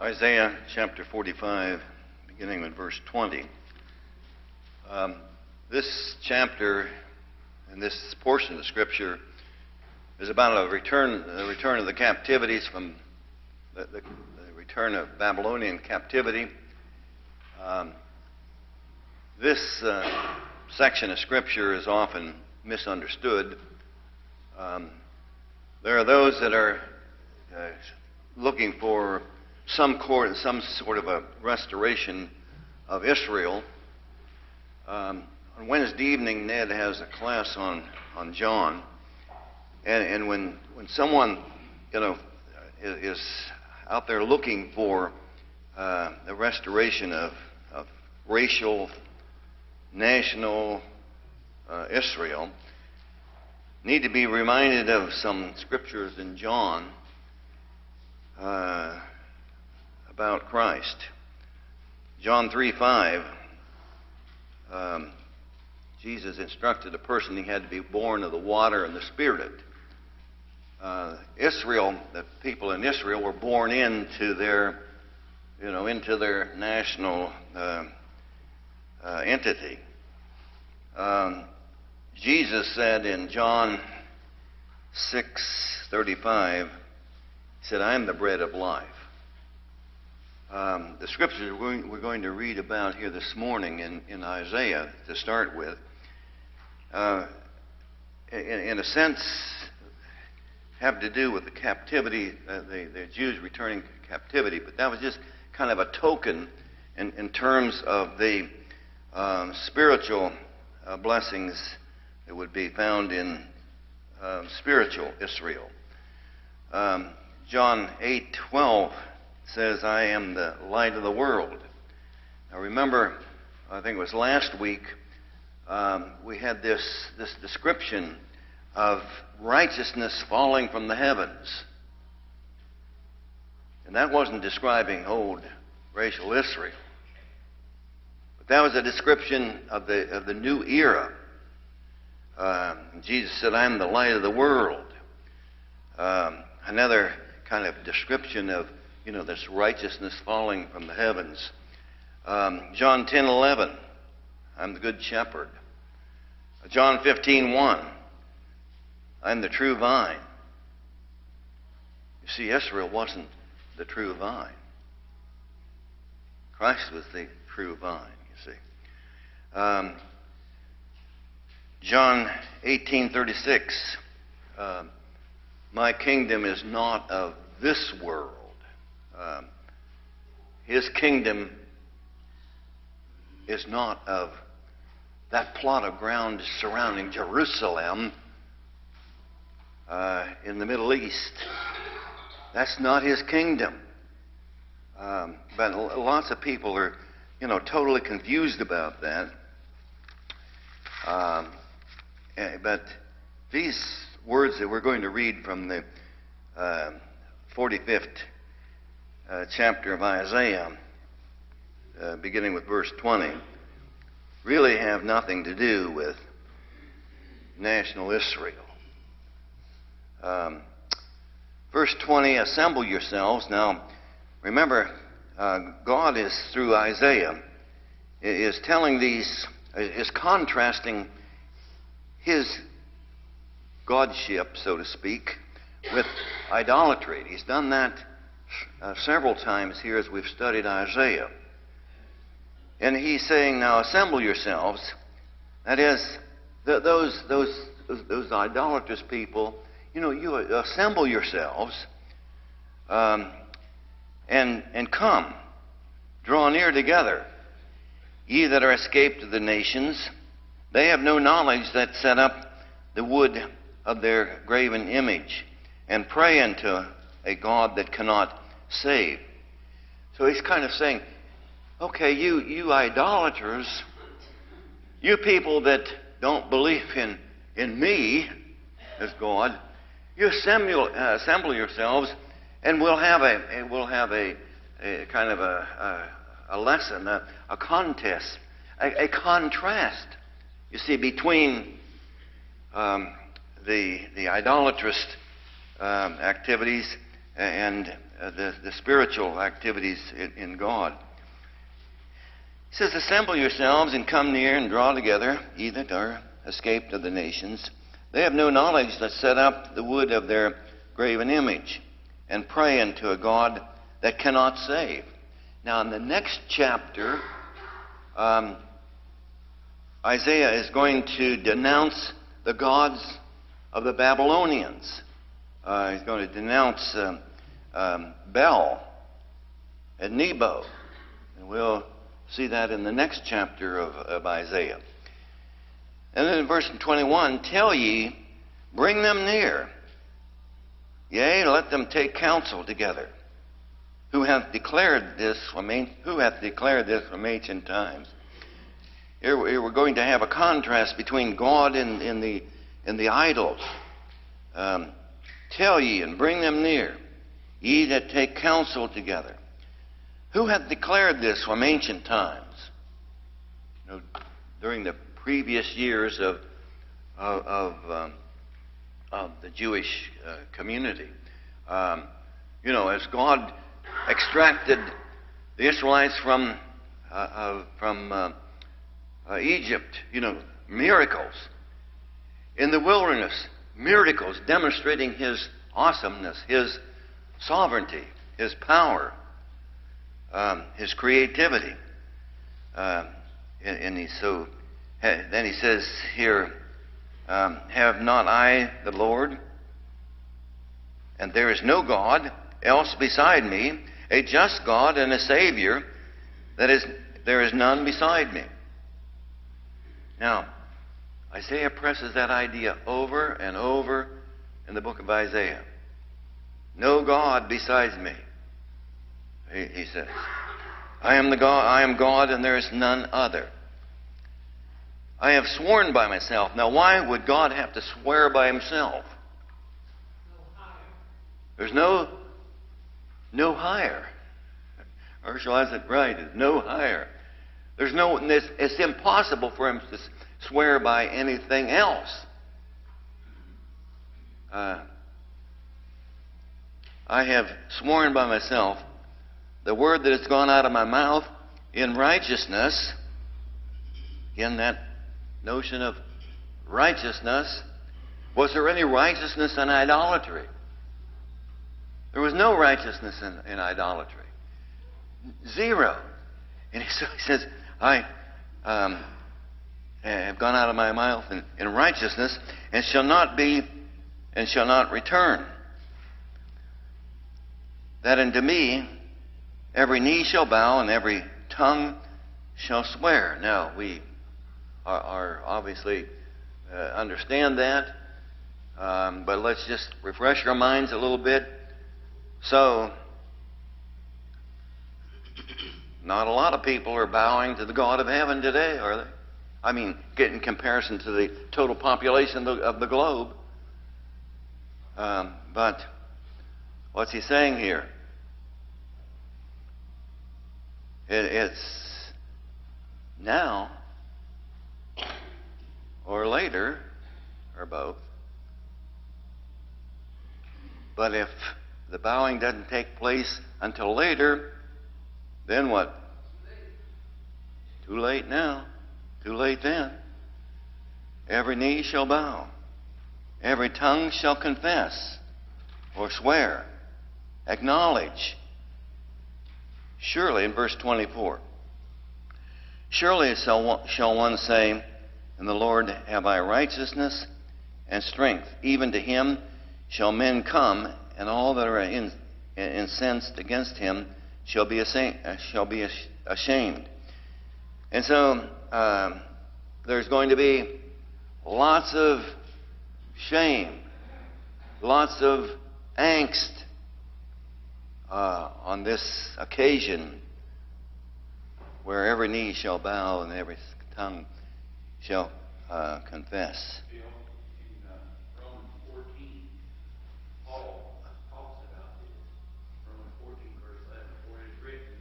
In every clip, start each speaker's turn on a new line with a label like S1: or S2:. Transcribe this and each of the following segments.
S1: Isaiah chapter 45, beginning with verse 20. This chapter and this portion of the Scripture is about a return of the captivities from the return of Babylonian captivity. This section of Scripture is often misunderstood. There are those that are looking for some sort of a restoration of Israel. On Wednesday evening, Ned has a class on John, and when someone is out there looking for the restoration of racial, national Israel, need to be reminded of some scriptures in John about Christ. John 3:5, Jesus instructed a person he had to be born of the water and the Spirit. Israel, the people in Israel, were born into their national entity. Jesus said in John 6:35, he said, "I am the bread of life." The scriptures we're going to read about here this morning in Isaiah, to start with, in a sense, have to do with the captivity, the Jews returning captivity, but that was just kind of a token in terms of the spiritual blessings that would be found in spiritual Israel. John 8:12 says, "I am the light of the world." Now remember, I think it was last week, we had this description of righteousness falling from the heavens. And that wasn't describing old racial Israel. But that was a description of the new era. Jesus said, "I am the light of the world." Another kind of description of this righteousness falling from the heavens. John 10:11, "I'm the good shepherd." John 15:1, "I'm the true vine." You see, Israel wasn't the true vine. Christ was the true vine, you see. John 18:36, "My kingdom is not of this world." His kingdom is not of that plot of ground surrounding Jerusalem in the Middle East. That's not his kingdom. But lots of people are, totally confused about that. But these words that we're going to read from the 45th chapter of Isaiah, beginning with verse 20, really have nothing to do with national Israel. Verse 20, "Assemble yourselves." Now, remember, God is, through Isaiah, is telling is contrasting his godship, so to speak, with idolatry. He's done that several times here as we've studied Isaiah. And he's saying, now assemble yourselves. That is, those idolatrous people, you assemble yourselves and come. Draw near together. Ye that are escaped of the nations, they have no knowledge that set up the wood of their graven image, and pray unto a God that cannot save. So he's kind of saying, okay, you idolaters, you people that don't believe in me as God, you assemble yourselves, and we'll have a kind of a lesson, a contest, a contrast, you see, between the idolatrous activities and the spiritual activities in God. He says, assemble yourselves and come near and draw together, ye that are escaped of the nations. They have no knowledge that set up the wood of their graven image, and pray unto a God that cannot save. Now in the next chapter, Isaiah is going to denounce the gods of the Babylonians. He's going to denounce Bel and Nebo. And we'll see that in the next chapter of Isaiah. And then in verse 21, tell ye, bring them near. Yea, let them take counsel together. Who hath declared this from ancient times? Here we're going to have a contrast between God and the idols. Tell ye and bring them near, ye that take counsel together. Who hath declared this from ancient times? You know, during the previous years of the Jewish community, as God extracted the Israelites from Egypt, miracles in the wilderness, miracles demonstrating His awesomeness, His sovereignty, His power, His creativity, then He says here, have not I the Lord, and there is no God else beside me, a just God and a Savior, there is none beside me. Now, Isaiah presses that idea over and over in the book of Isaiah. No God besides me, he says. I am God and there is none other. I have sworn by myself. Now, why would God have to swear by Himself? There's no higher. Herschel has it right. There's no higher. It's impossible for Him to swear by anything else. I have sworn by myself, the word that has gone out of my mouth in righteousness. Again, that notion of righteousness. Was there any righteousness in idolatry? There was no righteousness in idolatry. Zero. And so he says, I have gone out of my mouth in righteousness, and shall not return. That unto me every knee shall bow and every tongue shall swear. Now, we are obviously understand that, but let's just refresh our minds a little bit. So, not a lot of people are bowing to the God of heaven today, are they? I mean, in comparison to the total population of the globe. But what's he saying here? It's now or later, or both. But if the bowing doesn't take place until later, then what? Too late now. Too late then. Every knee shall bow. Every tongue shall confess or swear, acknowledge. Surely, in verse 24, surely shall one say, in the Lord have I righteousness and strength. Even to Him shall men come, and all that are incensed against Him shall be ashamed. And so there's going to be lots of shame, lots of angst on this occasion, where every knee shall bow and every tongue shall confess.
S2: In Romans 14, Paul talks about this. Romans 14, verse 11, for it is written,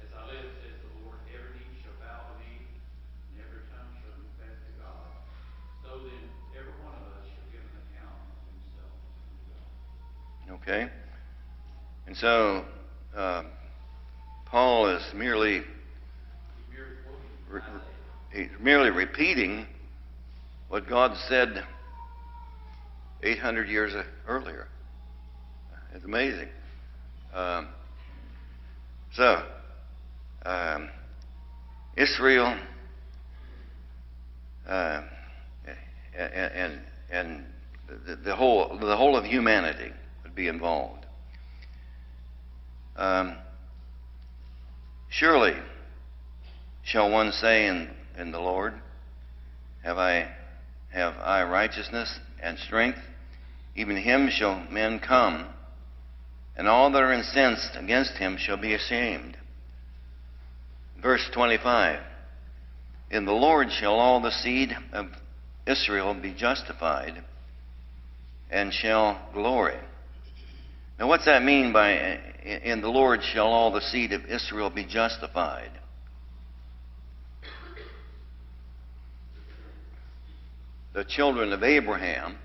S2: as I live, says the Lord, every knee shall bow to me, and every tongue shall confess to God. So then, every one of us shall give an account of himself to God.
S1: Okay? And so Paul is merely repeating what God said 800 years earlier. It's amazing. Israel and the whole of humanity would be involved. Surely shall one say in the Lord, have I righteousness and strength? Even him shall men come, and all that are incensed against him shall be ashamed. Verse 25, in the Lord shall all the seed of Israel be justified, and shall glory. Now what's that mean by, in the Lord shall all the seed of Israel be justified? The children of Abraham,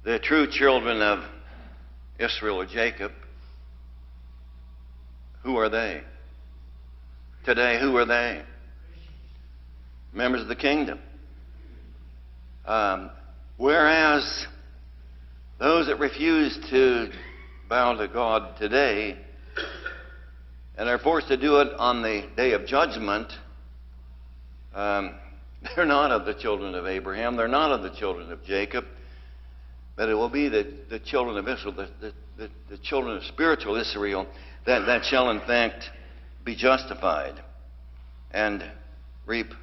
S1: the true children of Israel or Jacob, who are they? Today, who are they? Members of the kingdom. Whereas those that refuse to bow to God today and are forced to do it on the day of judgment, they're not of the children of Abraham, they're not of the children of Jacob, but it will be the children of Israel, the children of spiritual Israel, that shall in fact be justified and reap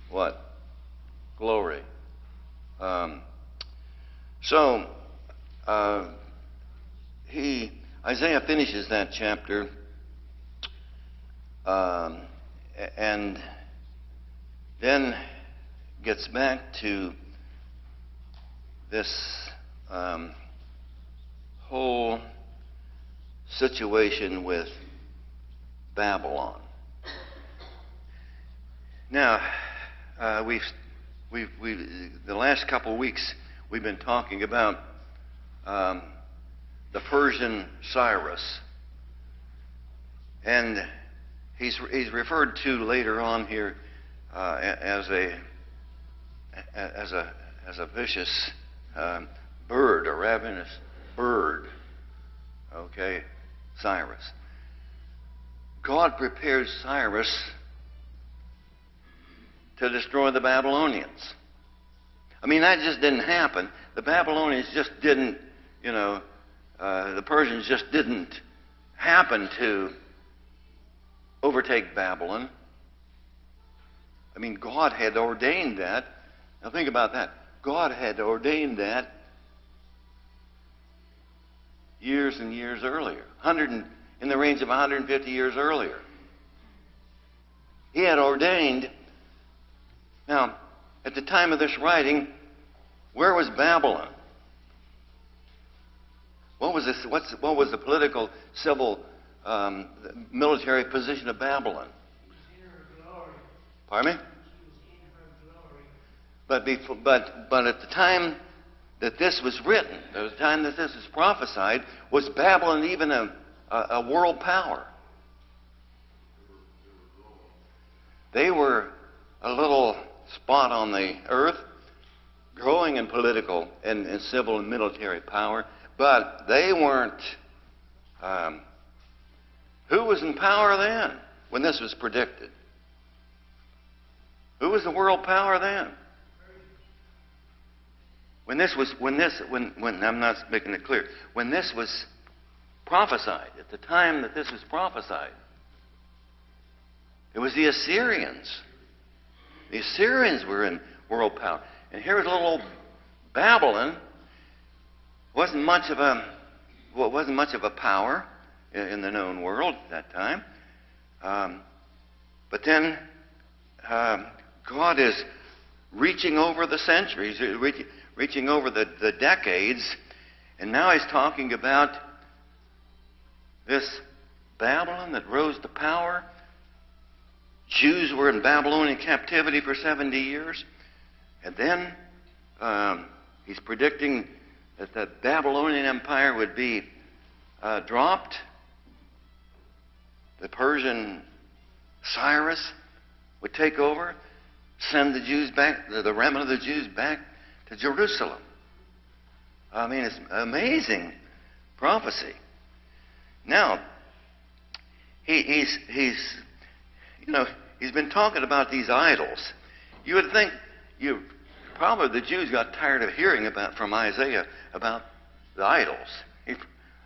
S1: what? Glory. Isaiah finishes that chapter, and then gets back to this whole situation with Babylon. Now, we've the last couple of weeks we've been talking about the Persian Cyrus, and he's referred to later on here as a vicious bird, a ravenous bird. Okay, Cyrus. God prepared Cyrus to destroy the Babylonians. I mean, that just didn't happen. The Babylonians just didn't, the Persians just didn't happen to overtake Babylon. I mean, God had ordained that. Now think about that. God had ordained that years and years earlier, in the range of 150 years earlier. He had ordained. Now, at the time of this writing, where was Babylon? What was this? What was the political, civil, military position of Babylon? Pardon me? But at the time that this was written, at the time that this was prophesied, was Babylon even a world power? They were a little spot on the earth, growing in political and civil and military power, but they weren't. Who was in power then when this was predicted? Who was the world power then? When I'm not making it clear, when this was prophesied, at the time that this was prophesied, it was the Assyrians. The Assyrians were in world power. And here was little old Babylon. Wasn't much of a power in the known world at that time. But then God is reaching over the centuries, reaching over the decades, and now he's talking about this Babylon that rose to power. Jews were in Babylonian captivity for 70 years. And then he's predicting that the Babylonian Empire would be dropped. The Persian Cyrus would take over, send the Jews back, the remnant of the Jews back to Jerusalem. I mean, it's amazing prophecy. Now, he's been talking about these idols. You would think probably the Jews got tired of hearing from Isaiah about the idols.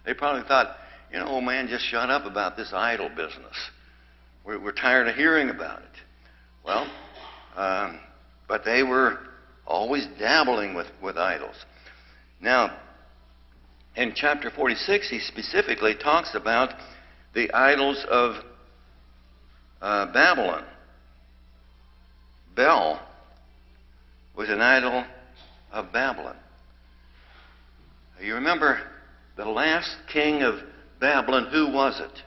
S1: They probably thought, old man, just shut up about this idol business. We're tired of hearing about it. Well, but they were always dabbling with idols. Now, in chapter 46, he specifically talks about the idols of Babylon. Bel was an idol of Babylon. You remember the last king of Babylon, who was it?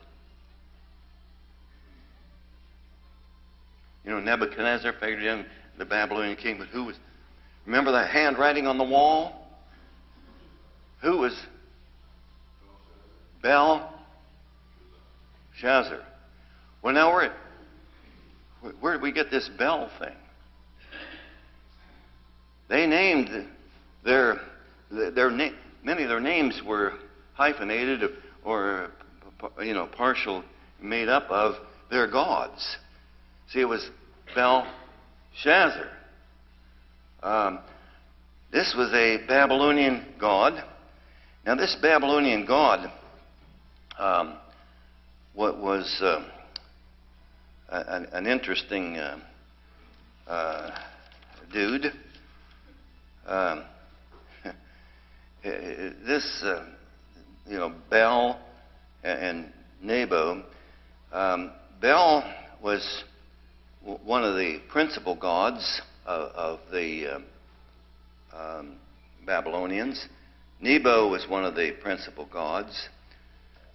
S1: Nebuchadnezzar figured in the Babylonian king, but who was? Remember the handwriting on the wall? Who was? Belshazzar. Well, now where did we get this Bel thing? They named many of their names were hyphenated or partial made up of their gods. See, it was Belshazzar. This was a Babylonian god. Now, this Babylonian god was an interesting dude. This, Bel and Nebo. Bel was one of the principal gods of the Babylonians. Nebo was one of the principal gods.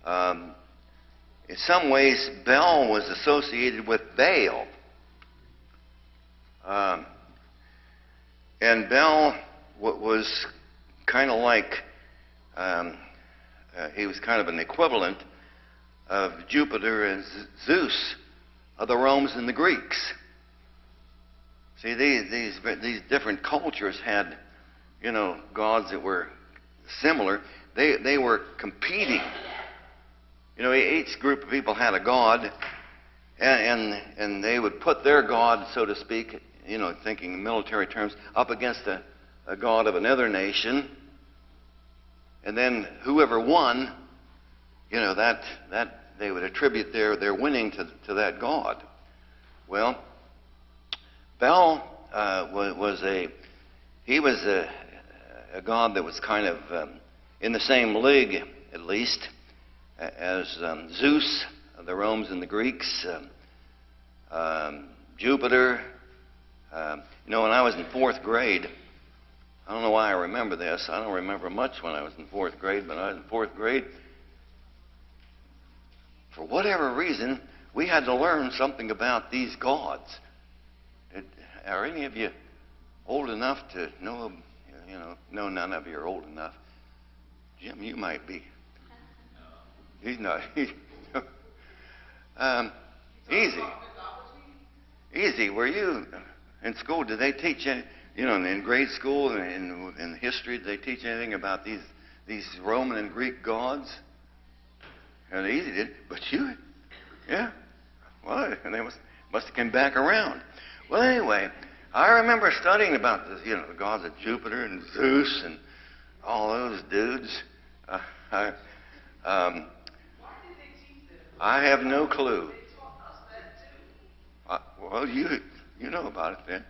S1: In some ways, Bel was associated with Baal. And Bel was kind of like, he was kind of an equivalent of Jupiter and Zeus of the Romans and the Greeks. See, these different cultures had, gods that were similar. They were competing. Each group of people had a god, and they would put their god, so to speak, thinking in military terms, up against a god of another nation. And then whoever won, that they would attribute their winning to that god. Well, Bel was a god that was kind of in the same league, at least, as Zeus, the Romans and the Greeks, Jupiter. When I was in fourth grade, I don't know why I remember this. I don't remember much when I was in fourth grade, but when I was in fourth grade, for whatever reason, we had to learn something about these gods. Are any of you old enough to know? No, none of you are old enough. Jim, you might be. He's not. Easy. Were you in school? Did they teach you? In grade school and in history, did they teach anything about these Roman and Greek gods? And easy did, but you, yeah. Well, they must have come back around. Well, anyway, I remember studying about the gods of Jupiter and Zeus and all those dudes. I have no clue. Well, you know about it then.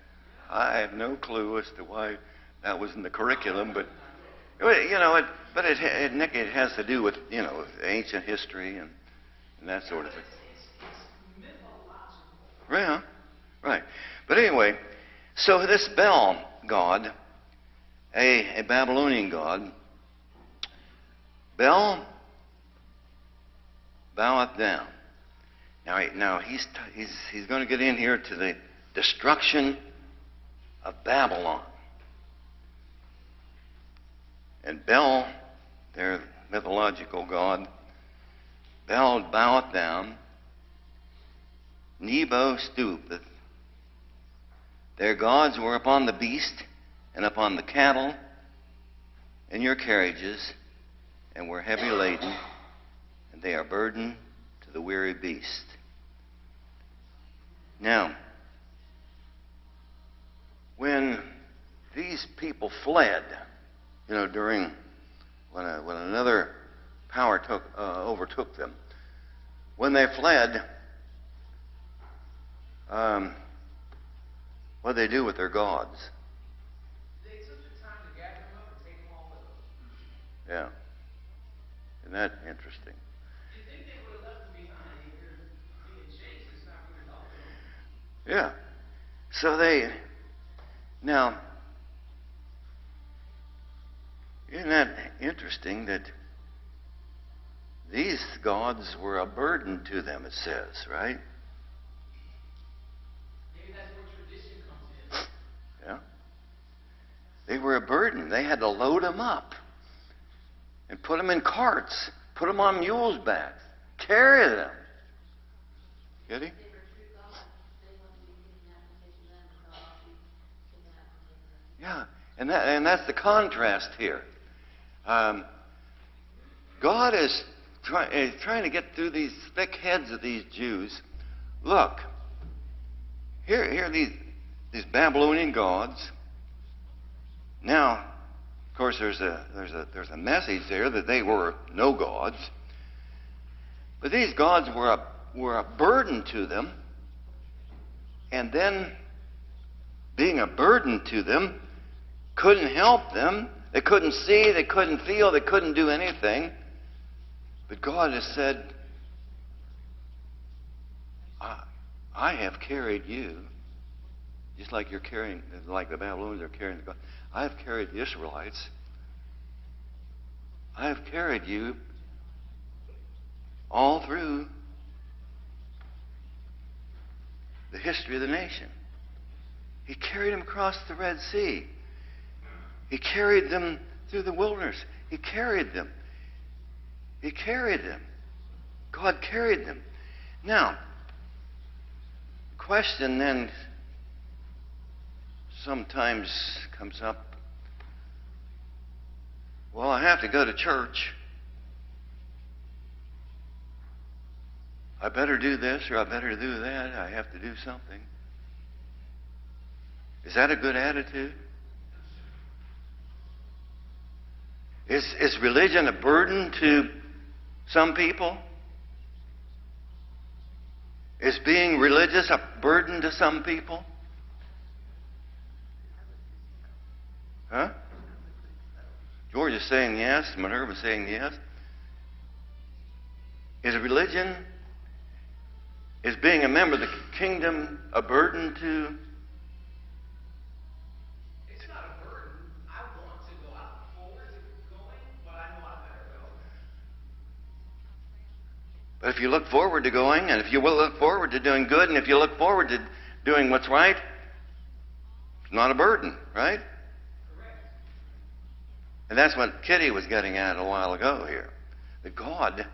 S1: I have no clue as to why that was in the curriculum, but it has to do with with ancient history and that sort of thing. Yeah, right. But anyway, so this Bel god, a Babylonian god, Bel boweth down. Now he's going to get in here to the destruction of Babylon. And Bel, their mythological god, Bel boweth down, Nebo stoopeth. Their gods were upon the beast and upon the cattle in your carriages, and were heavy laden, and they are burdened to the weary beast. Now, when these people fled, during when another power overtook them, when they fled, what did they do with their gods?
S2: They took the time to gather them up and take them all with them.
S1: Yeah. Isn't that interesting?
S2: You think they would have left them behind? They're being chased. It's not going to help them.
S1: Yeah. So now, isn't that interesting that these gods were a burden to them, it says, right?
S2: Maybe that's where tradition comes in.
S1: Yeah. They were a burden. They had to load them up and put them in carts, put them on mules' backs, carry them. Get it? Yeah, and that's the contrast here. God is trying to get through these thick heads of these Jews. Look, here are these Babylonian gods. Now, of course, there's a message there that they were no gods, but these gods were a burden to them, and then being a burden to them couldn't help them. They couldn't see, they couldn't feel, they couldn't do anything. But God has said, I have carried you, just like you're carrying, like the Babylonians are carrying the God. I have carried the Israelites. I have carried you all through the history of the nation. He carried them across the Red Sea. He carried them through the wilderness. He carried them. He carried them. God carried them. Now, the question then sometimes comes up, well, I have to go to church. I better do this or I better do that. I have to do something. Is that a good attitude? Is religion a burden to some people? Is being religious a burden to some people? Huh? George is saying yes. Minerva is saying yes. Is religion, is being a member of the kingdom a burden to?
S2: It's not a burden. I want to go out forward to going, but I know I better go.
S1: But if you look forward to going, and if you will look forward to doing good, and if you look forward to doing what's right, it's not a burden, right?
S2: Correct.
S1: And that's what Kitty was getting at a while ago here. That God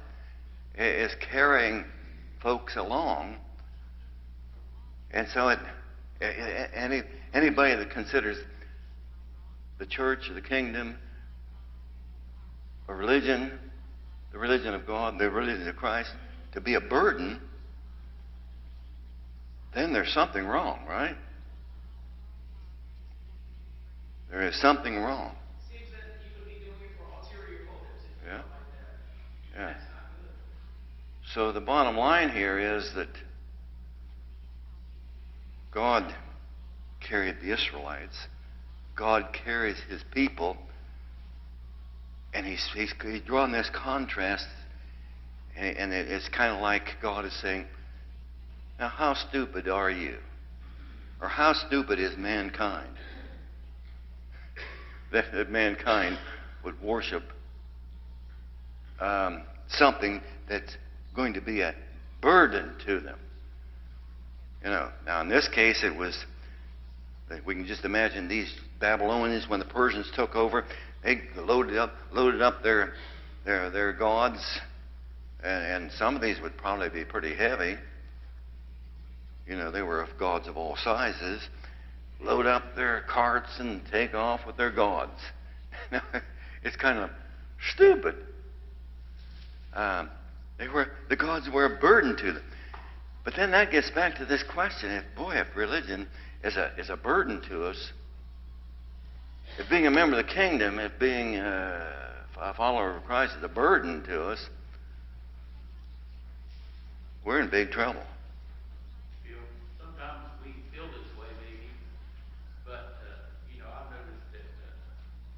S1: is carrying folks along. And so anybody that considers the church or the kingdom or religion, the religion of God, the religion of Christ, to be a burden, then there's something wrong, right? There is something wrong.
S2: Seems that you would be doing it for ulterior motives if you
S1: Yeah.
S2: felt like that.
S1: Yeah.
S2: That's not good.
S1: So the bottom line here is that God carried the Israelites. God carries his people. And he's drawn this contrast. And it's kind of like God is saying, now how stupid are you? Or how stupid is mankind? That mankind would worship something that's going to be a burden to them. Now in this case it was We can just imagine these Babylonians, when the Persians took over, they loaded up their gods, and some of these would probably be pretty heavy. You know, they were gods of all sizes. Load up their carts and take off with their gods. It's kind of stupid. The gods were a burden to them. But then that gets back to this question: if religion is a burden to us, if being a member of the kingdom, if being a follower of Christ is a burden to us, we're in big trouble.
S2: Sometimes we feel this way, maybe, but I've noticed that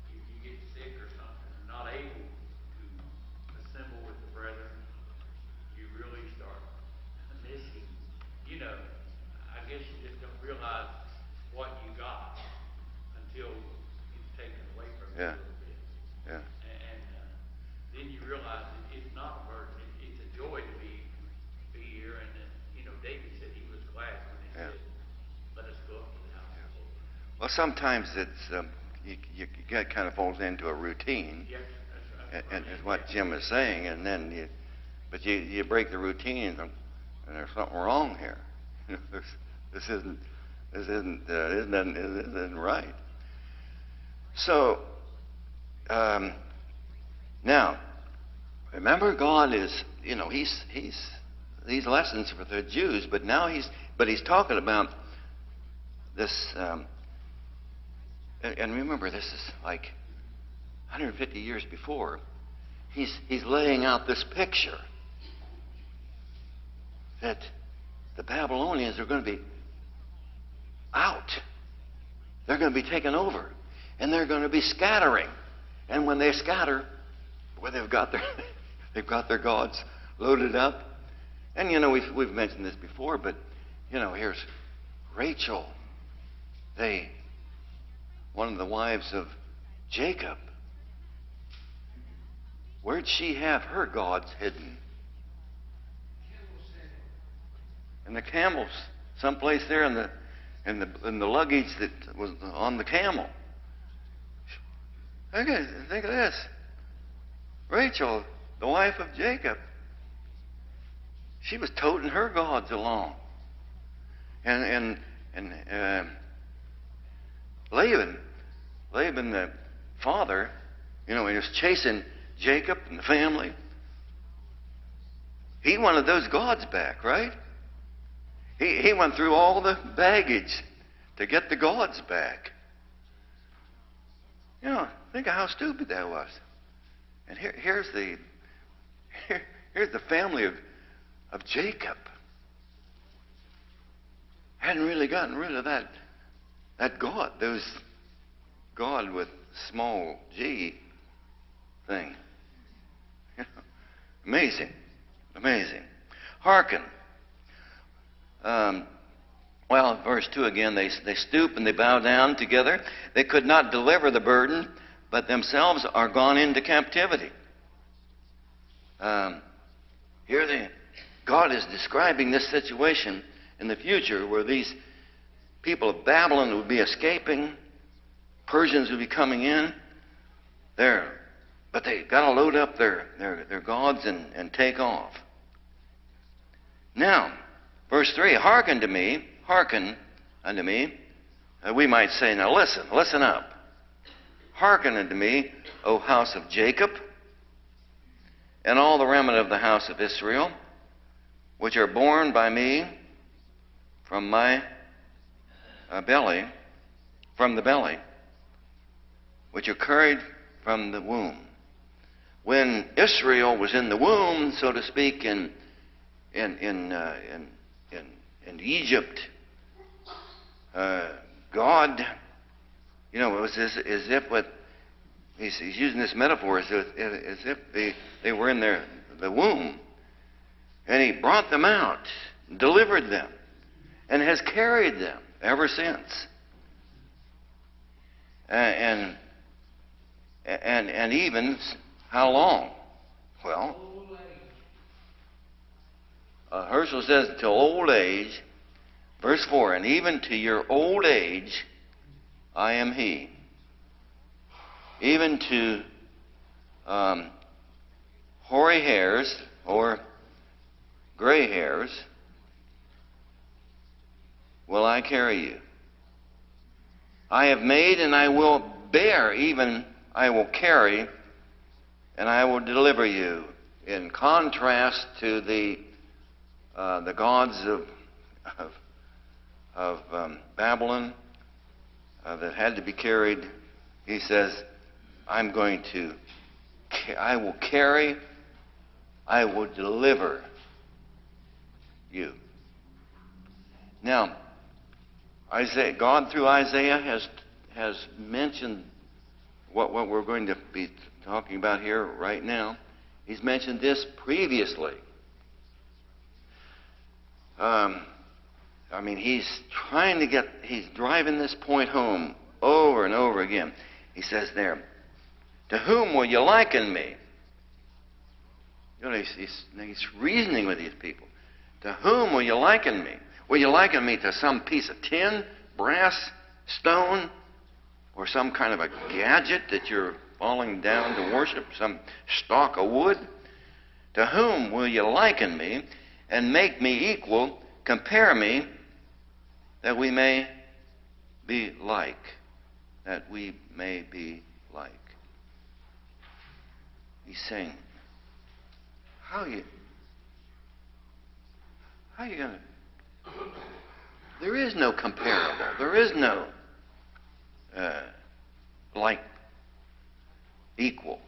S2: if you get sick or something, and not able to assemble with the brethren, you really start missing. I guess you just don't realize what you got until it's taken away from you a little bit.
S1: Yeah.
S2: And then you realize it's not a burden. It's a joy to be here. And David said he was glad when they said, "Let us go up to the house of the Lord."
S1: Well, sometimes it's you get kind of falls into a routine,
S2: Yes, that's right.
S1: and is what Jim is saying, and then you break the routine, and there's something wrong here. This isn't right. So now, remember, God is, he's these lessons for the Jews, but now he's talking about this. And remember, this is like 150 years before. He's laying out this picture that the Babylonians are going to be out. They're going to be taken over, and they're going to be scattering. And when they scatter, boy, they've got their gods loaded up. And we've mentioned this before, but here's Rachel, one of the wives of Jacob. Where'd she have her gods hidden? In the camels, someplace there in the luggage that was on the camel. Think of this. Rachel, the wife of Jacob, she was toting her gods along. And Laban, the father, he was chasing Jacob and the family. He wanted those gods back, right? He went through all the baggage to get the gods back. Think of how stupid that was. And here's the family of Jacob. Hadn't really gotten rid of that God, those God with small g thing. Amazing. Hearken. Verse 2 again, they stoop and they bow down together. They could not deliver the burden, but themselves are gone into captivity. God is describing this situation in the future where these people of Babylon would be escaping, Persians would be coming in. But they got to load up their gods and take off. Now, verse 3, hearken unto me. We might say, now listen up. Hearken unto me, O house of Jacob, and all the remnant of the house of Israel, which are born by me from my belly, from the belly, which are carried from the womb. When Israel was in the womb, so to speak, in Egypt, God, it was as if he's using this metaphor as if they were in the womb, and he brought them out, delivered them, and has carried them ever since. And even how long? Well, Herschel says till old age, verse 4, and even to your old age I am he. Even to hoary hairs or gray hairs will I carry you. I have made and I will bear, even I will carry, and I will deliver you. In contrast to the gods of Babylon that had to be carried, he says, I will carry, I will deliver you. Now, God through Isaiah has mentioned what we're going to be talking about here right now. He's mentioned this previously. He's driving this point home over and over again. He says there, to whom will you liken me? You know, he's reasoning with these people. To whom will you liken me? Will you liken me to some piece of tin, brass, stone, or some kind of a gadget that you're falling down to worship, some stalk of wood? To whom will you liken me and make me equal? Compare me that we may be like. That we may be like. He's saying, how are you going to... There is no comparable. There is no like equal.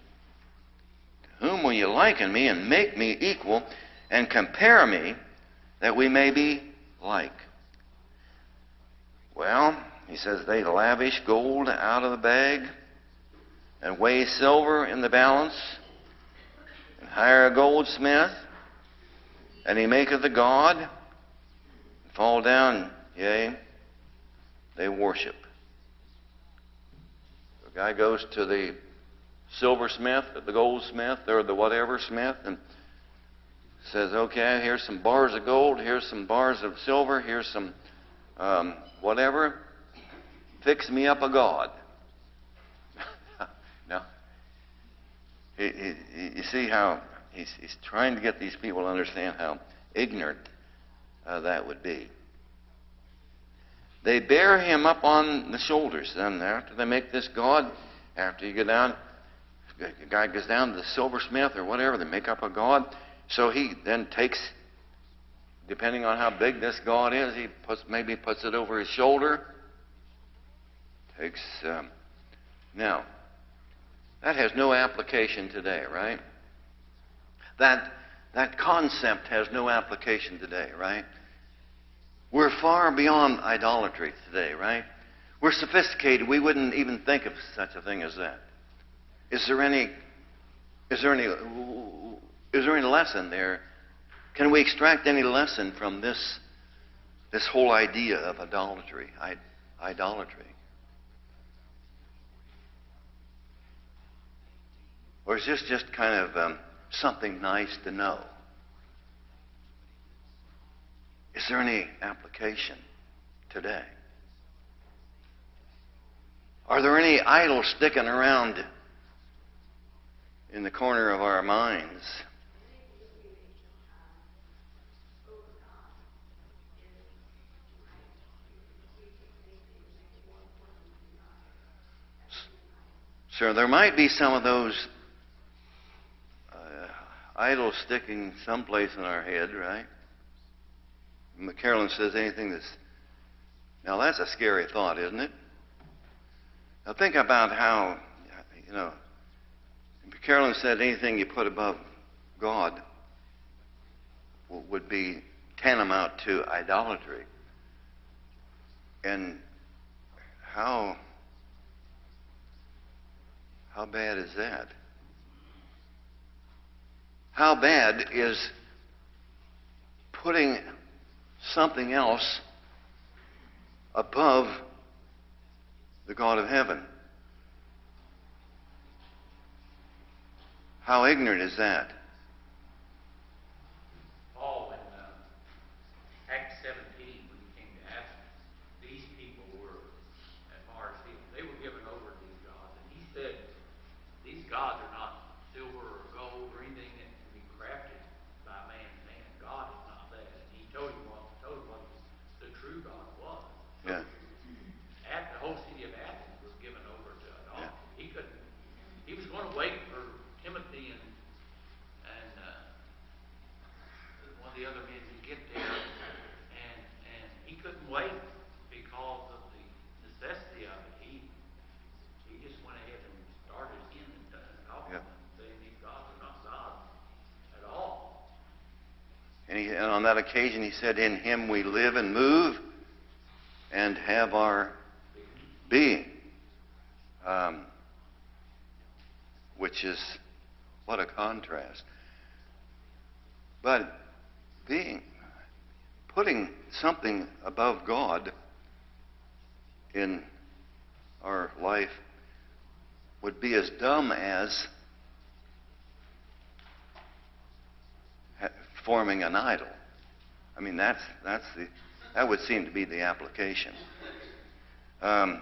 S1: To whom will you liken me and make me equal and compare me that we may be like? Well, he says they lavish gold out of the bag and weigh silver in the balance and hire a goldsmith, and he maketh a god and fall down, yea, they worship. The guy goes to the silversmith or the goldsmith or the whatever smith and says, okay, here's some bars of gold, here's some bars of silver, here's some whatever. Fix me up a god. Now, you see how he's trying to get these people to understand how ignorant that would be. They bear him up on the shoulders. Then after they make this god, after you go down, the guy goes down to the silversmith or whatever, they make up a god. So he then takes, depending on how big this god is, he maybe puts it over his shoulder. Now, that has no application today, right? That concept has no application today, right? We're far beyond idolatry today, right? We're sophisticated. We wouldn't even think of such a thing as that. Is there any lesson there? Can we extract any lesson from this whole idea of idolatry? Idolatry. Or is this just kind of something nice to know? Is there any application today? Are there any idols sticking around in the corner of our minds? So there might be some of those idols sticking someplace in our head, right? Carolyn says anything that's... Now that's a scary thought, isn't it? Now think about how, Carolyn said anything you put above God would be tantamount to idolatry. And how bad is that? How bad is putting something else above the God of heaven? How ignorant is that?
S2: Paul in Acts 17, when he came to Athens, these people were at Mars Hill.
S1: on that occasion he said, "In him we live and move and have our being." Which is, what a contrast. But putting something above God in our life would be as dumb as forming an idol. I mean, that would seem to be the application. Then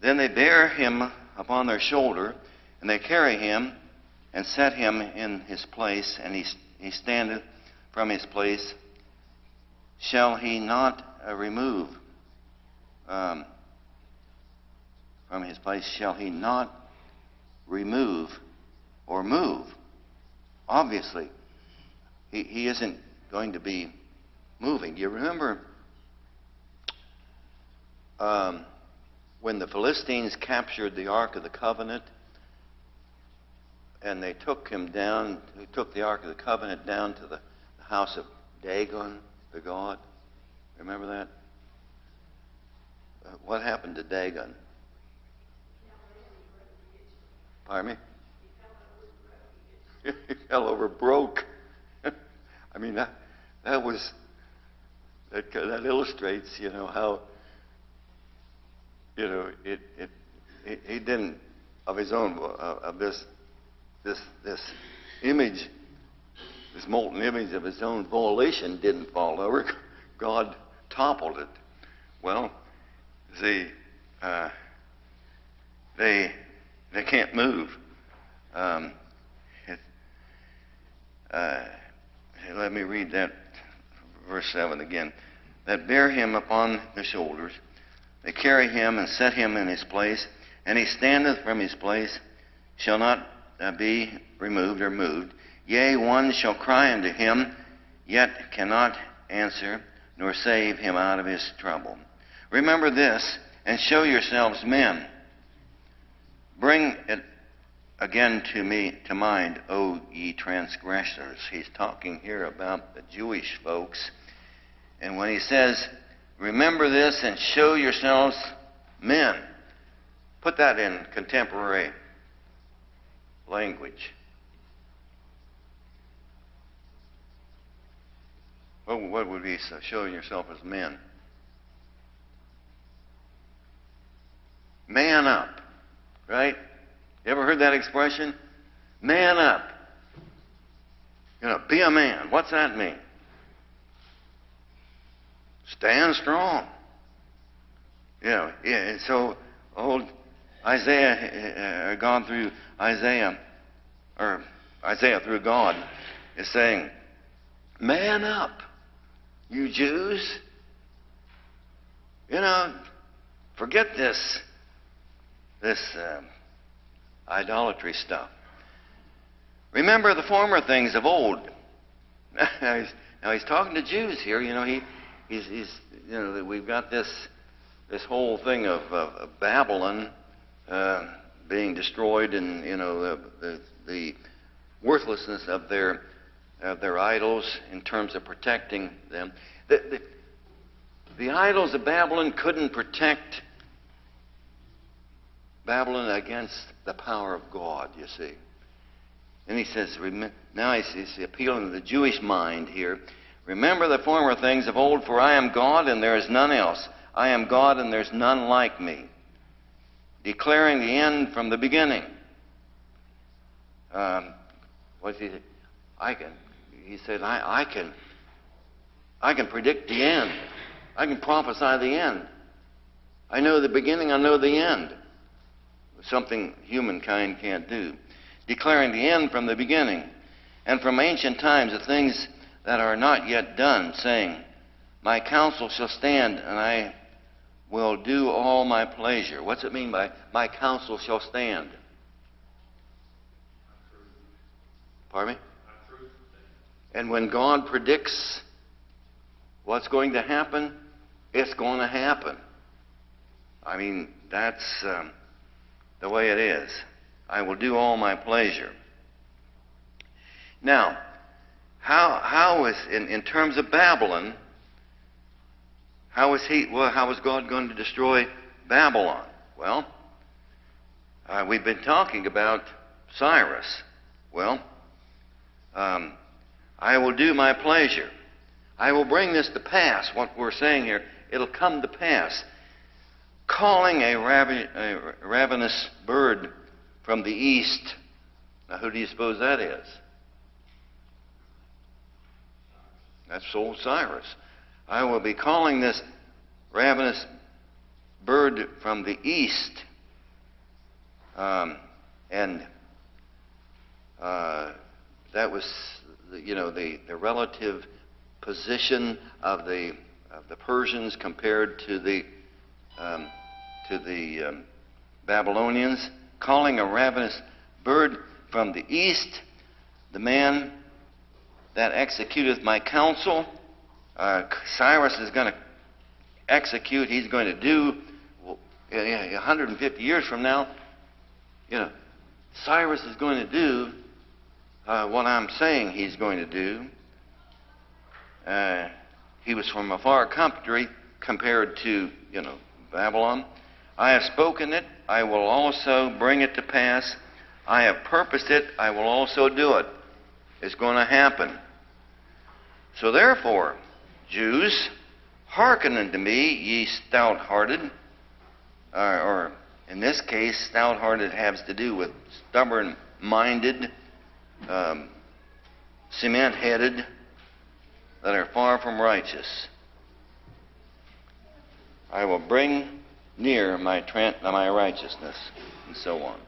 S1: they bear him upon their shoulder, and they carry him and set him in his place, and he standeth from his place. Shall he not remove from his place? Shall he not remove or move? Obviously, he isn't going to be moving. Do you remember when the Philistines captured the Ark of the Covenant, and they took the Ark of the Covenant down to the house of Dagon, the god? Remember that? What happened to Dagon? Pardon me? He fell over broke. I mean, that illustrates, how, he didn't, of his own, of this image, this molten image of his own volition didn't fall over. God toppled it. Well, see, they can't move. Let me read that verse 7 again. That bear him upon the shoulders, they carry him and set him in his place, and he standeth from his place, shall not be removed or moved. Yea, one shall cry unto him, yet cannot answer, nor save him out of his trouble. Remember this, and show yourselves men. Bring it again to mind, O ye transgressors. He's talking here about the Jewish folks. And when he says, remember this and show yourselves men, put that in contemporary language. What would be showing yourself as men? Man up, right? You ever heard that expression? Man up. Be a man. What's that mean? Stand strong. And so old Isaiah, gone through Isaiah, or Isaiah through God, is saying, man up, you Jews. Forget this idolatry stuff. Remember the former things of old. Now he's talking to Jews here. We've got this whole thing of Babylon being destroyed, and the worthlessness of their idols in terms of protecting them. The idols of Babylon couldn't protect Babylon against the power of God, you see. And he says, now he's appealing to the Jewish mind here. Remember the former things of old, for I am God and there is none else. I am God and there's none like me. Declaring the end from the beginning. What did he say? He said, I can predict the end. I can prophesy the end. I know the beginning, I know the end. Something humankind can't do. Declaring the end from the beginning, and from ancient times the things that are not yet done, saying, my counsel shall stand, and I will do all my pleasure. What's it mean by my counsel shall stand? Pardon me? And when God predicts what's going to happen, it's going to happen. I mean, that's the way it is. I will do all my pleasure. Now, how is, in terms of Babylon, how is God going to destroy Babylon? Well, we've been talking about Cyrus. Well, I will do my pleasure. I will bring this to pass. What we're saying here, it'll come to pass. Calling a ravenous bird from the east. Now, who do you suppose that is? That's old Cyrus. I will be calling this ravenous bird from the east. That was, the relative position of the Persians compared to the Babylonians. Calling a ravenous bird from the east, the man that executeth my counsel. Cyrus is going to execute. He's going to do 150 years from now. Cyrus is going to do what I'm saying he's going to do. He was from a far country compared to, Babylon. I have spoken it, I will also bring it to pass. I have purposed it, I will also do it. It's going to happen. So therefore, Jews, hearken unto me, ye stout-hearted, or in this case, stout-hearted has to do with stubborn-minded, cement-headed, that are far from righteous. I will bring near my righteousness, and so on.